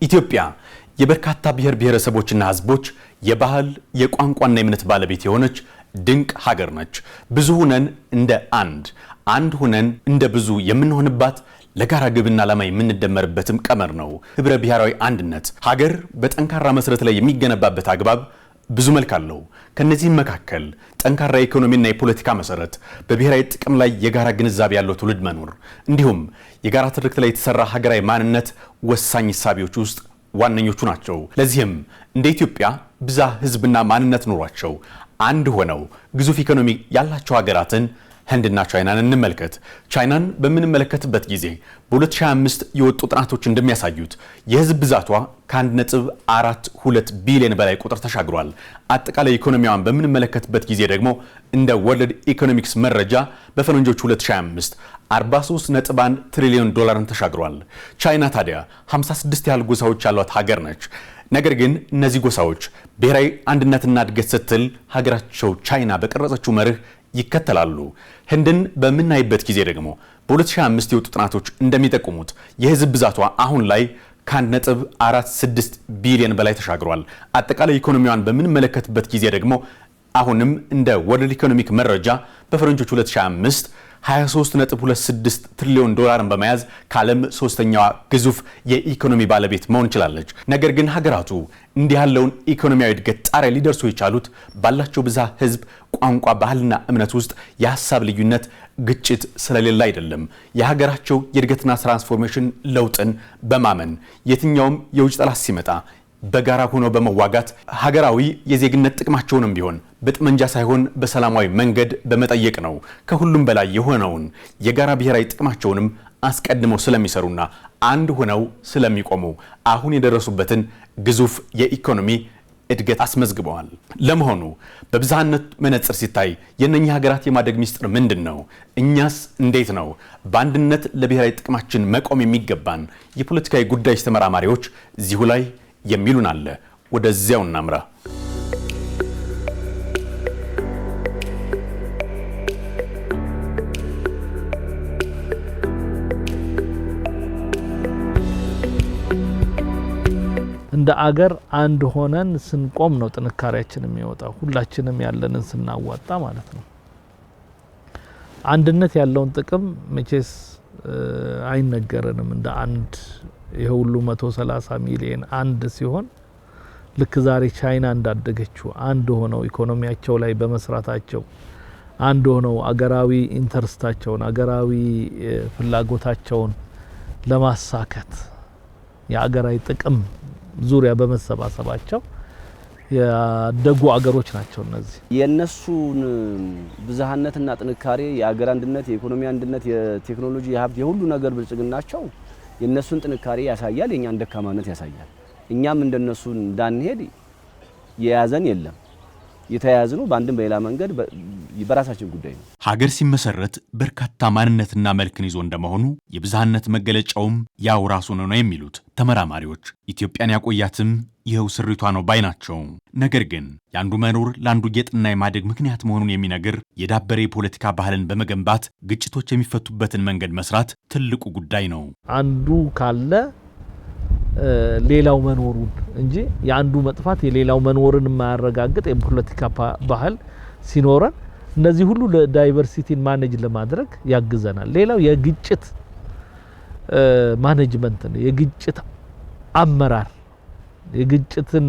ኢትዮጵያ የበርካታ ብሔር ብሔረሰቦችና ህዝቦች የባህል የቋንቋና የእምነት ባለቤት የሆነች ድንቅ ሀገር ነች። ብዙ ሆነን እንደ አንድ ሆነን እንደ ብዙ የምንሆንባት ለጋራ ግብና ዓላማ የምንደመርበትም ቀመር ነው ህብረ ብሔራዊ አንድነት። ሀገር በጠንካራ መሰረት ላይ የሚገነባበት አግባብ ብዙ መልክ አለው። ከነዚህም መካከል ጠንካራ ኢኮኖሚና የፖለቲካ መሰረት፣ በብሔራዊ ጥቅም ላይ የጋራ ግንዛቤ ያለው ትውልድ መኖር፣ እንዲሁም የጋራ ትርክት ላይ የተሰራ ሀገራዊ ማንነት ወሳኝ ሐሳቢዎች ውስጥ ዋነኞቹ ናቸው። ለዚህም እንደ ኢትዮጵያ ብዛ ህዝብና ማንነት ኖሯቸው አንድ ሆነው ግዙፍ ኢኮኖሚ ያላቸው ሀገራትን ህንድና ቻይናን እንመልከት። ቻይናን በምንመለከትበት ጊዜ በ2025 የወጡ ጥናቶች እንደሚያሳዩት የህዝብ ብዛቷ ከ1.42 ቢሊዮን በላይ ቁጥር ተሻግሯል። አጠቃላይ ኢኮኖሚዋን በምንመለከትበት ጊዜ ደግሞ እንደ ወርልድ ኢኮኖሚክስ መረጃ በፈረንጆች 2025 $43.1 ትሪሊዮን ተሻግሯል። ቻይና ታዲያ 56 ያህል ጎሳዎች ያሏት ሀገር ነች። ነገር ግን እነዚህ ጎሳዎች ብሔራዊ አንድነትና እድገት ስትል ሀገራቸው ቻይና በቀረጸችው መርህ ይከተላሉ። ህንድን በምናይበት ጊዜ ደግሞ በ2025 የወጡ ጥናቶች እንደሚጠቁሙት የህዝብ ብዛቷ አሁን ላይ ከ1.46 ቢሊዮን በላይ ተሻግሯል። አጠቃላይ ኢኮኖሚዋን በምንመለከትበት ጊዜ ደግሞ አሁንም እንደ ወርልድ ኢኮኖሚክ መረጃ በፈረንጆች 2025 $23.26 ትሪሊዮን በመያዝ ከዓለም ሶስተኛዋ ግዙፍ የኢኮኖሚ ባለቤት መሆን ችላለች። ነገር ግን ሀገራቱ እንዲህ ያለውን ኢኮኖሚያዊ እድገት ጣሪያ ሊደርሱ የቻሉት ባላቸው ብዛ ህዝብ፣ ቋንቋ፣ ባህልና እምነት ውስጥ የሐሳብ ልዩነት፣ ግጭት ስለሌለ አይደለም። የሀገራቸው የእድገትና ትራንስፎርሜሽን ለውጥን በማመን የትኛውም የውጭ ጠላት ሲመጣ በጋራ ሆኖ በመዋጋት ሀገራዊ የዜግነት ጥቅማቸውንም ቢሆን በጥመንጃ ሳይሆን በሰላማዊ መንገድ በመጠየቅ ነው። ከሁሉም በላይ የሆነውን የጋራ ብሔራዊ ጥቅማቸውንም አስቀድመው ስለሚሰሩና አንድ ሆነው ስለሚቆሙ አሁን የደረሱበትን ግዙፍ የኢኮኖሚ እድገት አስመዝግበዋል። ለመሆኑ በብዝሃነት መነጽር ሲታይ የእነኛ ሀገራት የማደግ ሚስጥር ምንድን ነው? እኛስ እንዴት ነው በአንድነት ለብሔራዊ ጥቅማችን መቆም የሚገባን? የፖለቲካዊ ጉዳዮች ተመራማሪዎች እዚሁ ላይ የሚሉን አለ። ወደዚያው እናምራ። እንደ አገር አንድ ሆነን ስንቆም ነው ጥንካሬያችን የሚወጣው፣ ሁላችንም ያለንን ስናዋጣ ማለት ነው። አንድነት ያለውን ጥቅም መቼስ አይነገረንም። እንደ አንድ የሁሉ 130 ሚሊዮን አንድ ሲሆን ልክ ዛሬ ቻይና እንዳደገችው አንድ ሆነው ኢኮኖሚያቸው ላይ በመስራታቸው አንድ ሆነው አገራዊ ኢንተርስታቸውን አገራዊ ፍላጎታቸውን ለማሳካት የአገራዊ ጥቅም ዙሪያ በመሰባሰባቸው ያደጉ አገሮች ናቸው። እነዚህ የነሱን ብዝሃነትና ጥንካሬ፣ የአገር አንድነት፣ የኢኮኖሚ አንድነት፣ የቴክኖሎጂ፣ የሀብት፣ የሁሉ ነገር ብልጽግናቸው የነሱን ጥንካሬ ያሳያል፣ የኛን ደካማነት ያሳያል። እኛም እንደነሱ እንዳንሄድ የያዘን የለም። የተያያዝነው በአንድም በሌላ መንገድ በራሳችን ጉዳይ ነው። ሀገር ሲመሰረት በርካታ ማንነትና መልክን ይዞ እንደመሆኑ የብዝሃነት መገለጫውም ያው ራሱ ነው የሚሉት ተመራማሪዎች። ኢትዮጵያን ያቆያትም ይኸው ስሪቷ ነው ባይ ናቸው። ነገር ግን የአንዱ መኖር ለአንዱ ጌጥና የማደግ ምክንያት መሆኑን የሚነግር የዳበረ የፖለቲካ ባህልን በመገንባት ግጭቶች የሚፈቱበትን መንገድ መስራት ትልቁ ጉዳይ ነው። አንዱ ካለ ሌላው መኖሩን እንጂ የአንዱ መጥፋት የሌላው መኖርን የማያረጋግጥ የፖለቲካ ባህል ሲኖረን እነዚህ ሁሉ ለዳይቨርሲቲን ማኔጅ ለማድረግ ያግዘናል። ሌላው የግጭት ማኔጅመንት ነው። የግጭት አመራር፣ የግጭትን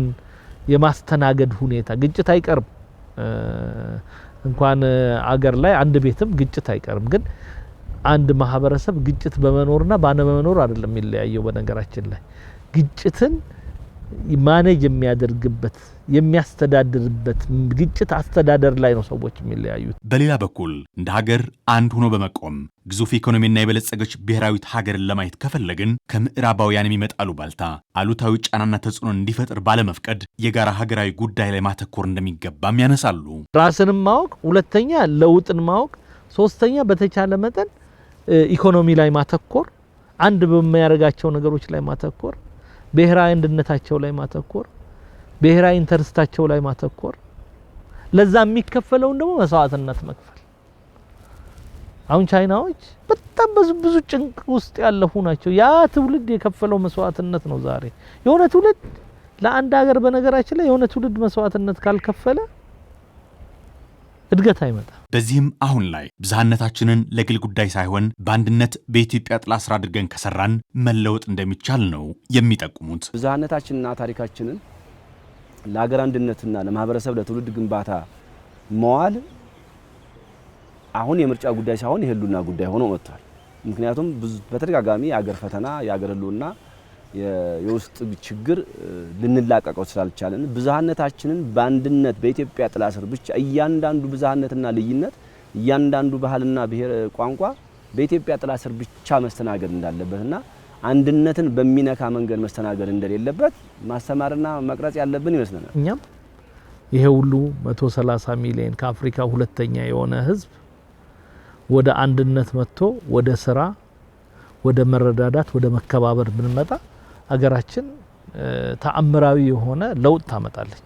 የማስተናገድ ሁኔታ። ግጭት አይቀርም እንኳን አገር ላይ አንድ ቤትም ግጭት አይቀርም። ግን አንድ ማህበረሰብ ግጭት በመኖርና ባለመኖር አይደለም የሚለያየው። በነገራችን ላይ ግጭትን ማኔጅ የሚያደርግበት የሚያስተዳድርበት ግጭት አስተዳደር ላይ ነው ሰዎች የሚለያዩት። በሌላ በኩል እንደ ሀገር አንድ ሆኖ በመቆም ግዙፍ ኢኮኖሚና የበለጸገች ብሔራዊት ሀገርን ለማየት ከፈለግን ከምዕራባውያን የሚመጣሉ ባልታ አሉታዊ ጫናና ተጽዕኖ እንዲፈጥር ባለመፍቀድ የጋራ ሀገራዊ ጉዳይ ላይ ማተኮር እንደሚገባም ያነሳሉ። ራስንም ማወቅ፣ ሁለተኛ ለውጥን ማወቅ፣ ሶስተኛ በተቻለ መጠን ኢኮኖሚ ላይ ማተኮር፣ አንድ በሚያደርጋቸው ነገሮች ላይ ማተኮር፣ ብሔራዊ አንድነታቸው ላይ ማተኮር፣ ብሔራዊ ኢንተርስታቸው ላይ ማተኮር፣ ለዛ የሚከፈለውን ደግሞ መስዋዕትነት መክፈል። አሁን ቻይናዎች በጣም ብዙ ጭንቅ ውስጥ ያለፉ ናቸው። ያ ትውልድ የከፈለው መስዋዕትነት ነው ዛሬ የሆነ ትውልድ ለአንድ ሀገር በነገራችን ላይ የሆነ ትውልድ መስዋዕትነት ካልከፈለ እድገት አይመጣም። በዚህም አሁን ላይ ብዝሃነታችንን ለግል ጉዳይ ሳይሆን በአንድነት በኢትዮጵያ ጥላ ስር አድርገን ከሰራን መለወጥ እንደሚቻል ነው የሚጠቁሙት። ብዝሃነታችንና ታሪካችንን ለሀገር አንድነትና ለማህበረሰብ ለትውልድ ግንባታ መዋል አሁን የምርጫ ጉዳይ ሳይሆን የህልውና ጉዳይ ሆኖ መጥቷል። ምክንያቱም በተደጋጋሚ የሀገር ፈተና የሀገር ህልውና የውስጥ ችግር ልንላቀቀው ስላልቻለን ብዝሃነታችንን በአንድነት በኢትዮጵያ ጥላ ስር ብቻ እያንዳንዱ ብዝሃነትና ልዩነት እያንዳንዱ ባህልና ብሔር ቋንቋ በኢትዮጵያ ጥላ ስር ብቻ መስተናገድ እንዳለበትና አንድነትን በሚነካ መንገድ መስተናገድ እንደሌለበት ማስተማርና መቅረጽ ያለብን ይመስለናል። እኛም ይሄ ሁሉ 130 ሚሊዮን ከአፍሪካ ሁለተኛ የሆነ ህዝብ ወደ አንድነት መጥቶ ወደ ስራ ወደ መረዳዳት ወደ መከባበር ብንመጣ አገራችን ተአምራዊ የሆነ ለውጥ ታመጣለች።